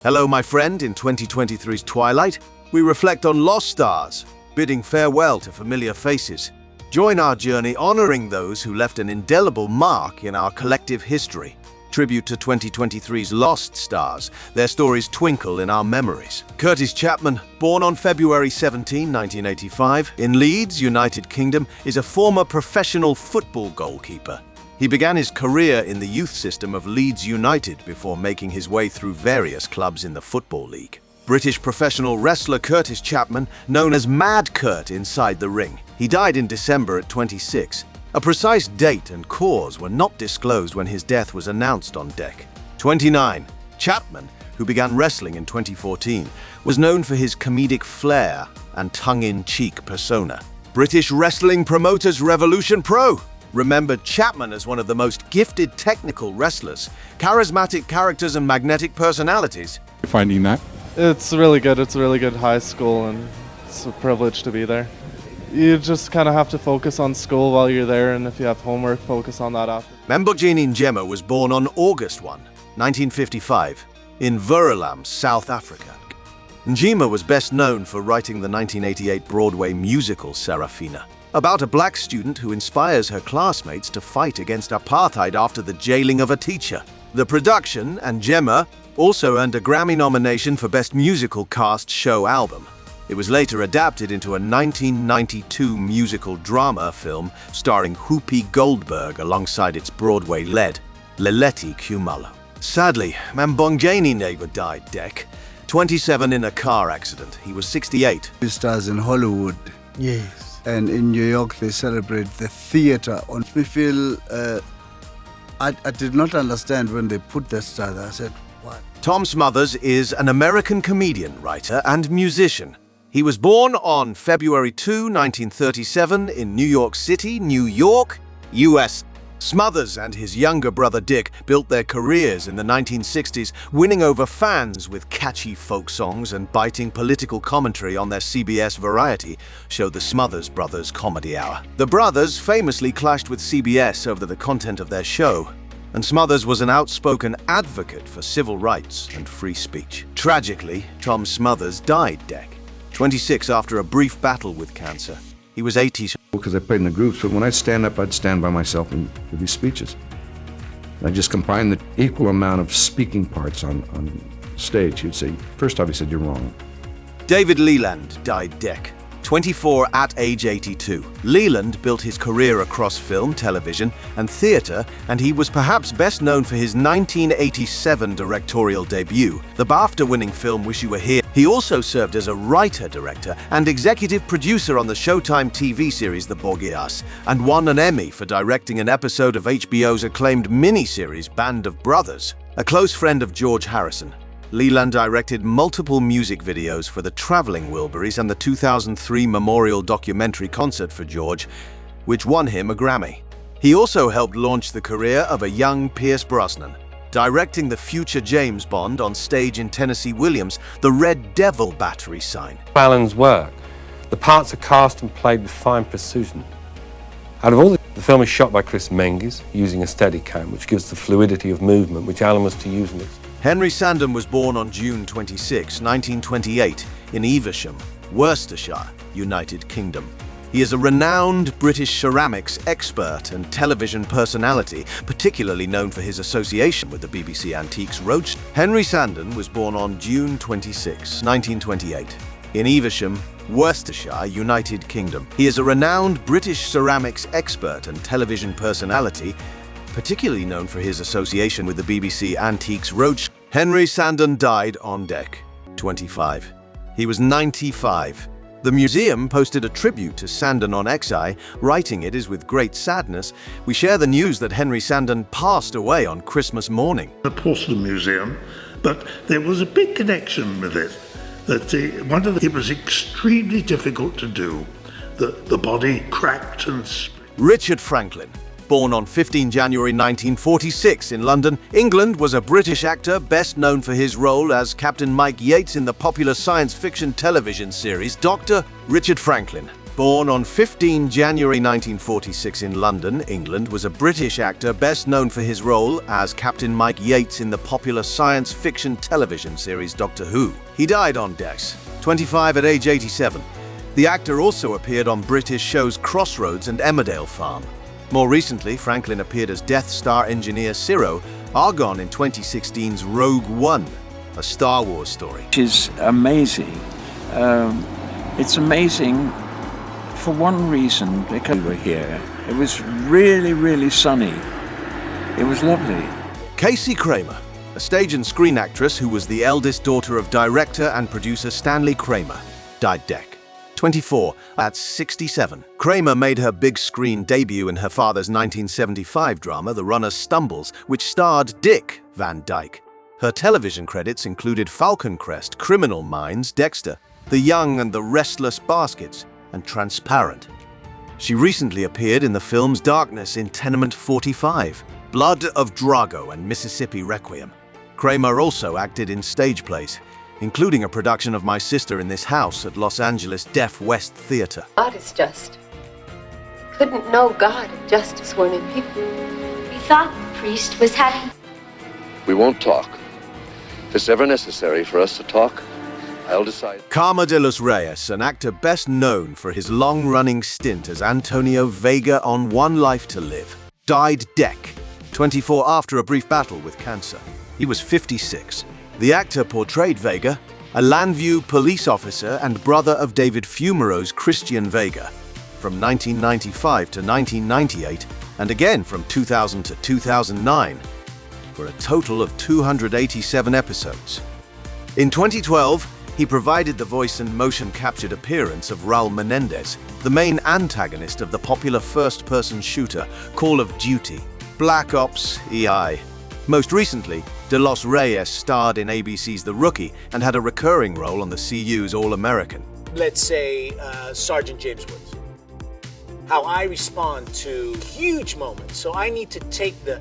Hello, my friend. In 2023's Twilight, we reflect on lost stars, bidding farewell to familiar faces. Join our journey honoring those who left an indelible mark in our collective history. Tribute to 2023's lost stars, their stories twinkle in our memories. Kurtis Chapman, born on February 17, 1985, in Leeds, United Kingdom, is a former professional football goalkeeper. He began his career in the youth system of Leeds United before making his way through various clubs in the Football League. British professional wrestler Kurtis Chapman, known as Mad Kurt inside the ring. He died in December at 26. A precise date and cause were not disclosed when his death was announced on deck. 29. Chapman, who began wrestling in 2014, was known for his comedic flair and tongue-in-cheek persona. British Wrestling Promoters Revolution Pro remembered Chapman as one of the most gifted technical wrestlers, charismatic characters and magnetic personalities. Finding that? It's really good. It's a really good high school, and it's a privilege to be there. You just kind of have to focus on school while you're there, and if you have homework, focus on that after. Mbongeni Ngema was born on August 1, 1955, in Verulam, South Africa. Ngema was best known for writing the 1988 Broadway musical Serafina, about a black student who inspires her classmates to fight against apartheid after the jailing of a teacher. The production and Ngema also earned a Grammy nomination for Best Musical Cast Show Album. It was later adapted into a 1992 musical drama film starring Whoopi Goldberg alongside its Broadway lead, Leleti Kumalo. Sadly, Mbongeni neighbor died, 27 in a car accident. He was 68. He stars in Hollywood. Yes. And in New York, they celebrate the theater. We feel, I did not understand when they put that star there. I said, what? Tom Smothers is an American comedian, writer, and musician. He was born on February 2, 1937 in New York City, New York, US. Smothers and his younger brother Dick built their careers in the 1960s, winning over fans with catchy folk songs and biting political commentary on their CBS variety show The Smothers Brothers Comedy Hour. The brothers famously clashed with CBS over the content of their show, and Smothers was an outspoken advocate for civil rights and free speech. Tragically, Tom Smothers died, 26 after a brief battle with cancer. He was 80. Because I played in the groups, but when I'd stand up, I'd stand by myself and do these speeches. I just combined the equal amount of speaking parts on stage. He'd say, first off, he said, you're wrong. David Leland died, 24 at age 82. Leland built his career across film, television, and theater, and he was perhaps best known for his 1987 directorial debut, the BAFTA-winning film Wish You Were Here. He also served as a writer, director, and executive producer on the Showtime TV series The Borgias, and won an Emmy for directing an episode of HBO's acclaimed miniseries Band of Brothers. A close friend of George Harrison, Leland directed multiple music videos for the Traveling Wilburys and the 2003 memorial documentary concert for George, which won him a Grammy. He also helped launch the career of a young Pierce Brosnan, directing the future James Bond on stage in Tennessee Williams' The Red Devil battery sign. Alan's work, the parts are cast and played with fine precision. Out of all the film is shot by Chris Menges using a Steadicam, which gives the fluidity of movement which Alan was to use in it. Henry Sandon was born on June 26, 1928, in Evesham, Worcestershire, United Kingdom. He is a renowned British ceramics expert and television personality, particularly known for his association with the BBC Antiques Roadshow. Henry Sandon was born on June 26, 1928, in Evesham, Worcestershire, United Kingdom. He is a renowned British ceramics expert and television personality, particularly known for his association with the BBC Antiques Roadshow. Henry Sandon died on 25. He was 95. The museum posted a tribute to Sandon on XI, writing, "It is with great sadness we share the news that Henry Sandon passed away on Christmas morning." The Porcelain Museum, but there was a big connection with it. It was extremely difficult to do. The body cracked and... Richard Franklin, born on 15 January 1946 in London, England, was a British actor best known for his role as Captain Mike Yates in the popular science fiction television series Dr. Richard Franklin, Born on 15 January 1946 in London, England, was a British actor best known for his role as Captain Mike Yates in the popular science fiction television series Doctor Who. He died on decks, 25 at age 87. The actor also appeared on British shows Crossroads and Emmerdale Farm. More recently, Franklin appeared as Death Star engineer Ciro Argon in 2016's Rogue One, a Star Wars story. Which is amazing. It's amazing for one reason, because we were here. It was really, really sunny. It was lovely. Casey Kramer, a stage and screen actress who was the eldest daughter of director and producer Stanley Kramer, died deck, 24 at 67. Kramer made her big screen debut in her father's 1975 drama The Runner Stumbles, which starred Dick Van Dyke. Her television credits included Falcon Crest, Criminal Minds, Dexter, The Young and the Restless Baskets, and Transparent. She recently appeared in the films Darkness in Tenement 45, Blood of Drago, and Mississippi Requiem. Kramer also acted in stage plays, including a production of My Sister in This House at Los Angeles Deaf West Theater. God is just. Couldn't know God and justice weren't in people. We thought the priest was having... We won't talk. If it's ever necessary for us to talk, I'll decide. Carmen de los Reyes, an actor best known for his long-running stint as Antonio Vega on One Life to Live, died deck, 24 after a brief battle with cancer. He was 56. The actor portrayed Vega, a Landview police officer and brother of David Fumaro's Christian Vega, from 1995 to 1998, and again from 2000 to 2009, for a total of 287 episodes. In 2012, he provided the voice and motion-captured appearance of Raul Menendez, the main antagonist of the popular first-person shooter Call of Duty, Black Ops EI. Most recently, de los Reyes starred in ABC's The Rookie and had a recurring role on the CU's All-American. Let's say Sergeant James Woods. How I respond to huge moments, so I need to take the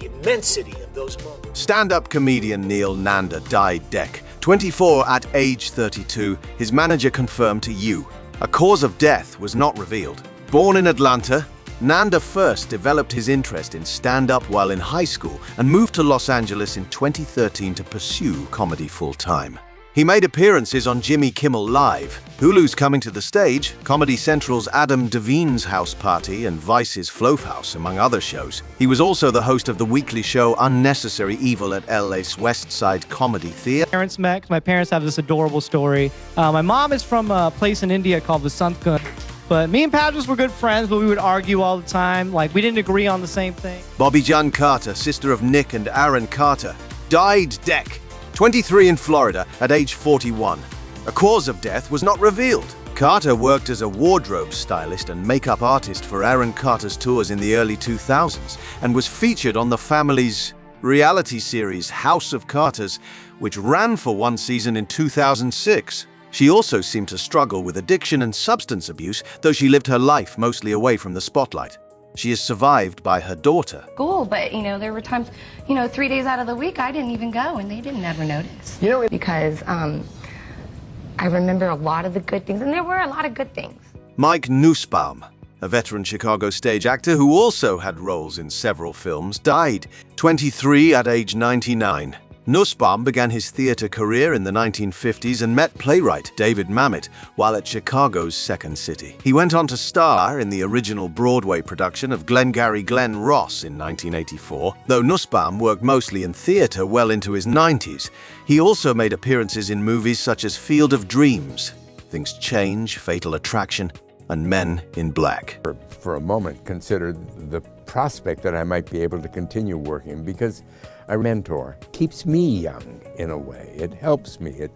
immensity of those moments. Stand-up comedian Neil Nanda died deck, 24 at age 32, his manager confirmed to You. A cause of death was not revealed. Born in Atlanta, Nanda first developed his interest in stand-up while in high school and moved to Los Angeles in 2013 to pursue comedy full-time. He made appearances on Jimmy Kimmel Live, Hulu's Coming to the Stage, Comedy Central's Adam Devine's House Party, and Vice's Floaf House, among other shows. He was also the host of the weekly show Unnecessary Evil at LA's West Side Comedy Theater. Parents met. My parents have this adorable story. My mom is from a place in India called Vasantkunj. But me and Padras were good friends, but we would argue all the time. Like, we didn't agree on the same thing. Bobby John Carter, sister of Nick and Aaron Carter, died deck, 23 in Florida at age 41. A cause of death was not revealed. Carter worked as a wardrobe stylist and makeup artist for Aaron Carter's tours in the early 2000s and was featured on the family's reality series House of Carters, which ran for one season in 2006. She also seemed to struggle with addiction and substance abuse, though she lived her life mostly away from the spotlight. She is survived by her daughter. School, but there were times, 3 days out of the week I didn't even go and they didn't ever notice. Because I remember a lot of the good things, and there were a lot of good things. Mike Nussbaum, a veteran Chicago stage actor who also had roles in several films, died, 23 at age 99. Nussbaum began his theater career in the 1950s and met playwright David Mamet while at Chicago's Second City. He went on to star in the original Broadway production of Glengarry Glen Ross in 1984. Though Nussbaum worked mostly in theater well into his 90s, he also made appearances in movies such as Field of Dreams, Things Change, Fatal Attraction, and Men in Black. For a moment, considered the prospect that I might be able to continue working, because a mentor keeps me young in a way. It helps me.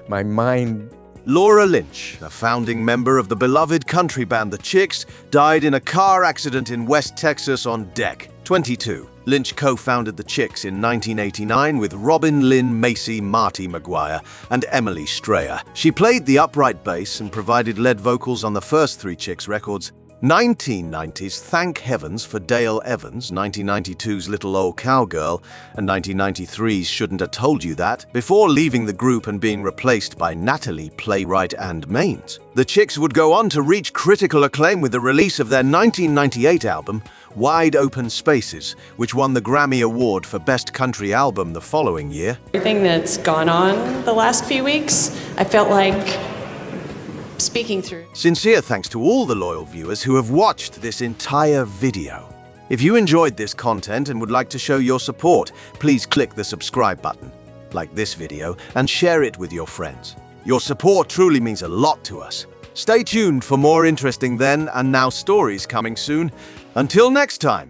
My mind. Laura Lynch, a founding member of the beloved country band The Chicks, died in a car accident in West Texas on deck, 22. Lynch co-founded The Chicks in 1989 with Robin Lynn Macy, Marty McGuire, and Emily Strayer. She played the upright bass and provided lead vocals on the first 3 Chicks records, 1990s Thank Heavens for Dale Evans, 1992's Little Old Cowgirl, and 1993's Shouldn't Have Told You That, before leaving the group and being replaced by Natalie, Playwright and Maines. The Chicks would go on to reach critical acclaim with the release of their 1998 album, Wide Open Spaces, which won the Grammy Award for Best Country Album the following year. Everything that's gone on the last few weeks, I felt like speaking through. Sincere thanks to all the loyal viewers who have watched this entire video. If you enjoyed this content and would like to show your support, please click the subscribe button, like this video, and share it with your friends. Your support truly means a lot to us. Stay tuned for more interesting then and now stories coming soon. Until next time.